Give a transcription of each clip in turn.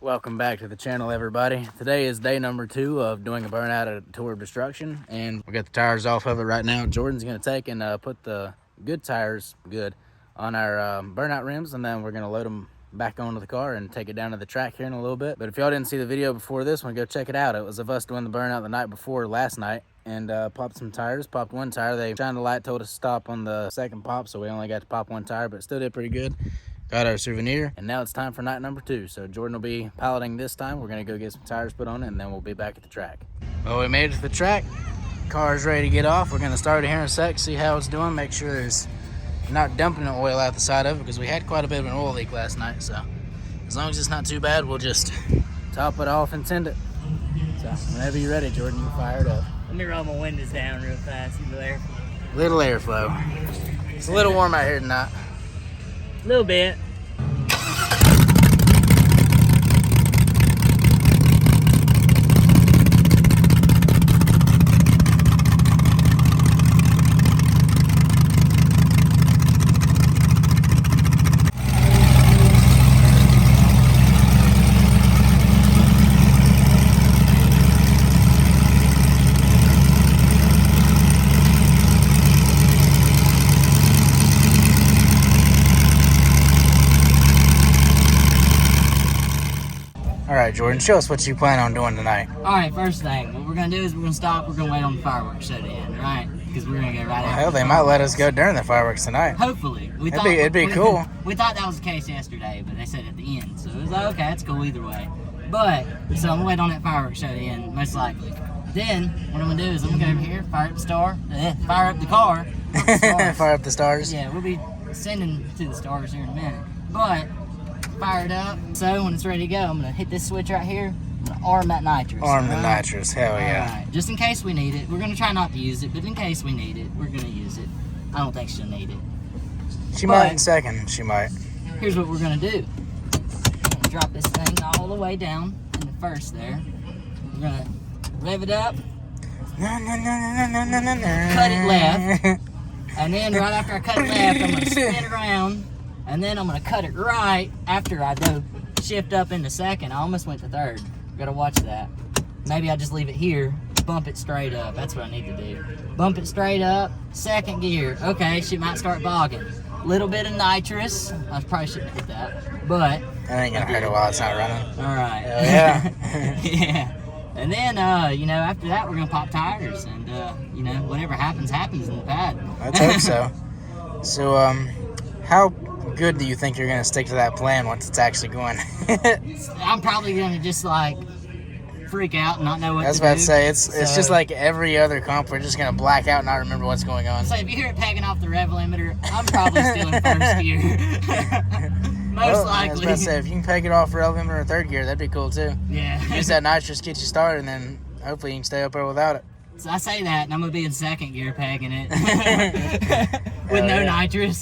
Welcome back to the channel, everybody. Today is day number 2 of doing a burnout at a tour of destruction, and we got the tires off of it right now. Jordan's gonna take and put the good tires on our burnout rims, and then we're gonna load them back onto the car and take it down to the track here in a little bit. But if y'all didn't see the video before this one, go check it out. It was of us doing the burnout the night before last night, and popped some tires. Popped one tire. They shined the light, told us to stop on the second pop, so we only got to pop one tire, but still did pretty good. Got our souvenir, and now it's time for night number 2. So Jordan will be piloting this time. We're gonna go get some tires put on it, and then we'll be back at the track. Well, we made it to the track. Car's ready to get off. We're gonna start it here in a sec, see how it's doing, make sure there's not dumping the oil out the side of it, because we had quite a bit of an oil leak last night. So as long as it's not too bad, we'll just top it off and send it. So whenever you're ready, Jordan, you can fire it up. Let me roll my windows down real fast. Little airflow. It's a little warm out here tonight. A little bit. All right, Jordan, show us what you plan on doing tonight. All right, first thing, what we're going to do is we're going to stop. We're going to wait on the fireworks show to end, right? Because we're going to go right after. Hell, they might let us go during the fireworks tonight. Hopefully. It'd be cool. We thought that was the case yesterday, but they said at the end. So it was like, okay, that's cool either way. But, so I'm going to wait on that fireworks show to end, most likely. Then, what I'm going to do is I'm going to go over here, fire up the car. Fire up the stars. Yeah, we'll be sending to the stars here in a minute. But, fire it up. So when it's ready to go, I'm gonna hit this switch right here. I'm gonna arm that nitrous. Arm the nitrous, hell yeah. Alright, just in case we need it. We're gonna try not to use it, but in case we need it, we're gonna use it. I don't think she'll need it. She might in second, she might. Here's what we're gonna do. I'm gonna drop this thing all the way down in the first there. We're gonna rev it up. Cut it left. And then right after I cut it left, I'm gonna spin it around. And then I'm going to cut it right after I go shift up into second. I almost went to third. Got to watch that. Maybe I just leave it here, bump it straight up. That's what I need to do. Bump it straight up, second gear. Okay, she might start bogging. Little bit of nitrous. I probably shouldn't have hit that, but that ain't going to hurt it while it's not running. All right. Yeah. Yeah. And then, after that, we're going to pop tires. And, whatever happens in the pad. Let's hope so. So, how good do you think you're gonna stick to that plan once it's actually going? I'm probably gonna just freak out and not know what to do. I was about to say it's just like every other comp. We're just gonna black out and not remember what's going on. So if you hear it pegging off the rev limiter, I'm probably still in first gear. Most likely. I was about to say, if you can peg it off rev limiter in third gear, that'd be cool too. Yeah. Use that nitrous, get you started, and then hopefully you can stay up there without it. So I say that, and I'm gonna be in second gear pegging it with no nitrous.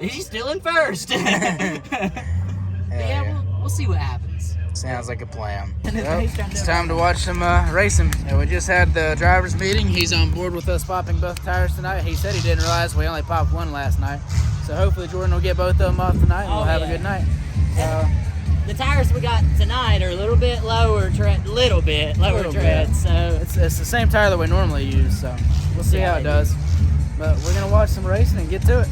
He's still in first. We'll see what happens. Sounds like a plan. Well, it's time to watch some racing. We just had the drivers meeting. He's on board with us popping both tires tonight. He said he didn't realize we only popped one last night. So hopefully Jordan will get both of them off tonight, and we'll have a good night. The tires we got tonight are a little bit lower tread, so it's the same tire that we normally use, so we'll see how it does. But we're gonna watch some racing and get to it.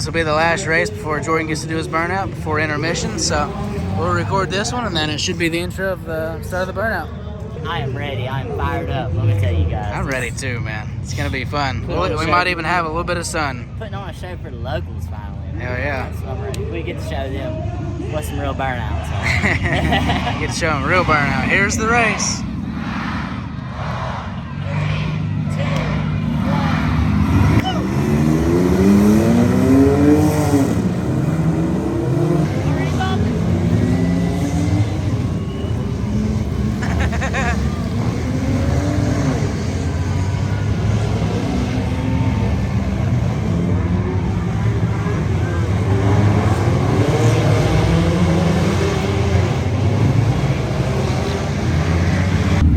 this will be the last race before Jordan gets to do his burnout before intermission. So we'll record this one, and then it should be the intro of the start of the burnout. I am ready. I am fired up. Let me tell you guys. I'm ready too, man. It's gonna be fun. We might even have a little bit of sun. Putting on a show for the locals finally. Hell yeah. So I'm ready. We get to show them what's some real burnouts. Get to show them real burnout. Here's the race.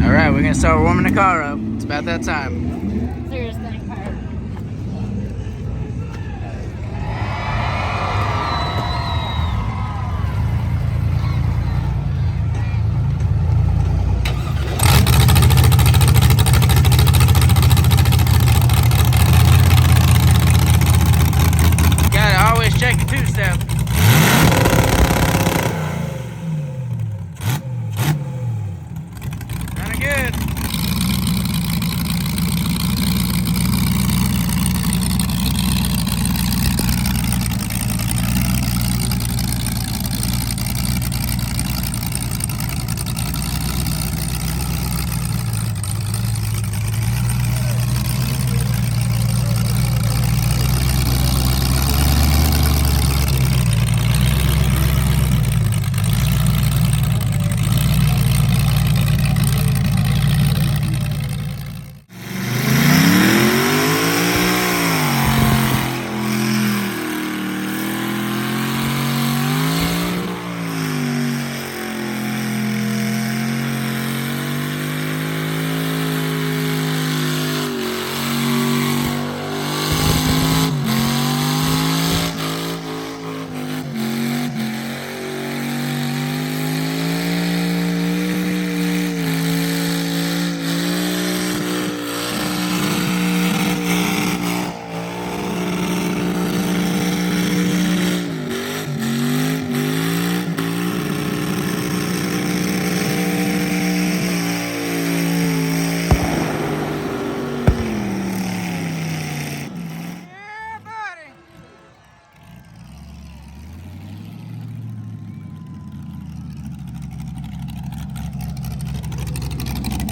Alright, we're gonna start warming the car up. It's about that time. Serious thing, Kurt. Gotta always check the two-step. Running good.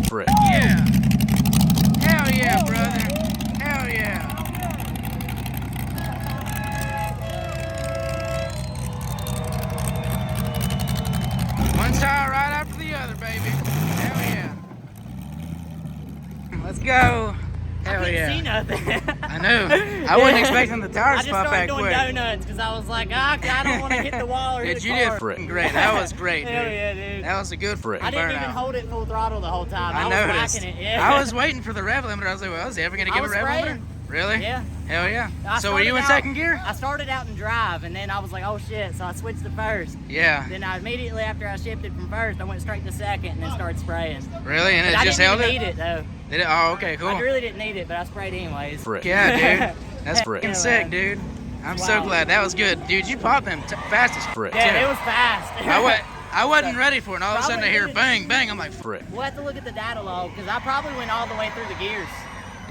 Frick. Yeah. Hell yeah, brother. Hell yeah. One tire right after the other, baby. Hell yeah. Let's go. Hell I yeah. couldn't see nothing. I know. I wasn't expecting the tires to pop back I just started doing quick. donuts because I was like, I don't want to hit the wall or hit the car. You did frick. Great. That was great, dude. Hell yeah, dude. That was a good frick. I didn't even burnout. hold it full throttle the whole time. I was noticed. whacking it. Yeah. I was waiting for the rev limiter. I was like, well, is he ever going to give a rev limiter? Really? Yeah. Hell yeah. I So were you in started second gear? I started out in drive, and then I was like, oh shit, so I switched to first. Yeah. Then I immediately, after I shifted from first, I went straight to second and then started spraying. Really? And But it just held I it? didn't even need it, though. Did it? Oh, okay, cool. I really didn't need it, but I sprayed anyways. Frick. Yeah, dude. That's frickin' Yeah, sick, man. dude. I'm so Wow. glad. That was good. Dude, you popped them fast as frick, Yeah, too. it was fast. I wasn't ready for it, and all of a sudden I hear Probably bang, bang. I'm like, frick. We'll have to look at the data log, because I probably went all the way through the gears.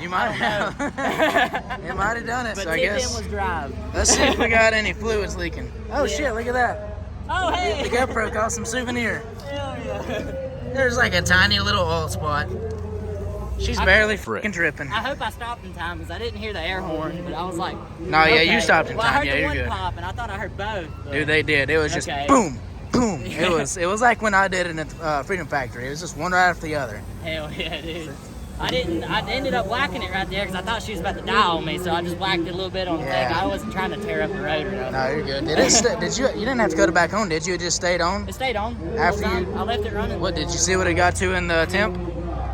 You might I have. don't know. It might have done it, But so I tip in guess. was drive. Let's see if we got any fluids leaking. Oh, Yeah. shit, look at that. Oh, hey. The GoPro caught some souvenir. Hell yeah. There's like a tiny little oil spot. She's barely frickin' dripping. I hope I stopped in time because I didn't hear the air horn, but I was like, No, yeah, okay. you stopped in Well, time. I heard Yeah, the you're one good. pop, and I thought I heard both. but- Dude, they did. It was just Okay. boom, boom. It was like when I did it at Freedom Factory. It was just one right after the other. Hell yeah, dude. I ended up whacking it right there because I thought she was about to die on me, so I just whacked it a little bit on the Yeah. thing. I wasn't trying to tear up the rotor. Though. No, you're good. Did it? Did you? You didn't have to cut it back on, did you? It just stayed on. It stayed on. the After whole time. you- I left it running. What did you see? What it got to in the temp?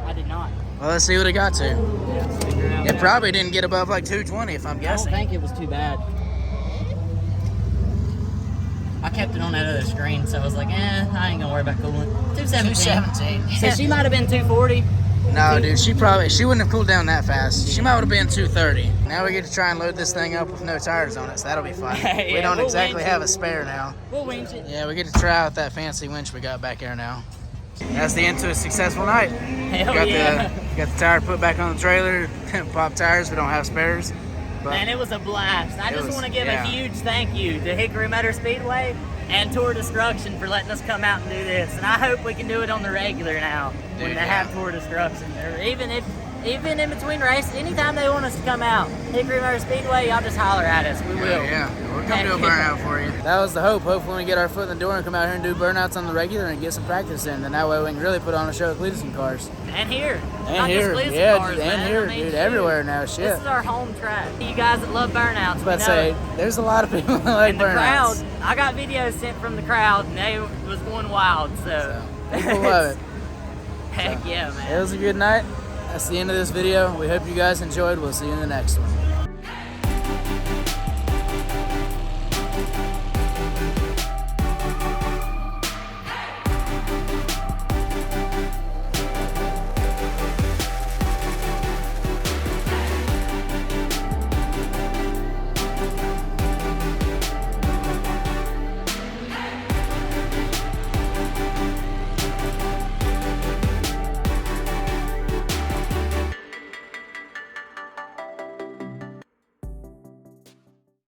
I did not. Well, let's see what it got to. Yeah, figure out It that. probably didn't get above like 220, if I'm I don't guessing. think it was too bad. I kept it on that other screen, so I was like, I ain't gonna worry about cooling. 217. So she might have been 240. No, dude, she wouldn't have cooled down that fast. She might have been 230. Now we get to try and load this thing up with no tires on it, so that'll be fun. Yeah, we don't we'll exactly winch have it. a spare now. We'll winch it. Yeah, we get to try out that fancy winch we got back there now. That's the end to a successful night. Hell got yeah. got the tire put back on the trailer, pop tires, we don't have spares. But Man, it was a blast. I just want to give yeah. a huge thank you to Hickory Motor Speedway and Tour Destruction for letting us come out and do this. And I hope we can do it on the regular now when Dude, they yeah. have Tour Destruction. Or even in between races, anytime they want us to come out, Hickory Motor Speedway, y'all just holler at us. We will. Yeah, we'll come do a burnout for you. That was the hope. Hopefully we get our foot in the door and come out here and do burnouts on the regular and get some practice in. Then that way we can really put on a show at Cleveland cars. And here. And Not here, just Cleveland yeah, cars, and man. here, I mean, dude, shoot. everywhere now, shit. This is our home track. You guys that love burnouts, I was about to we know say, it. there's a lot of people that like And the crowd, burnouts. I got videos sent from the crowd, and they was going wild, so. People love it. Heck yeah, man. It was a good night. That's the end of this video. We hope you guys enjoyed. We'll see you in the next one.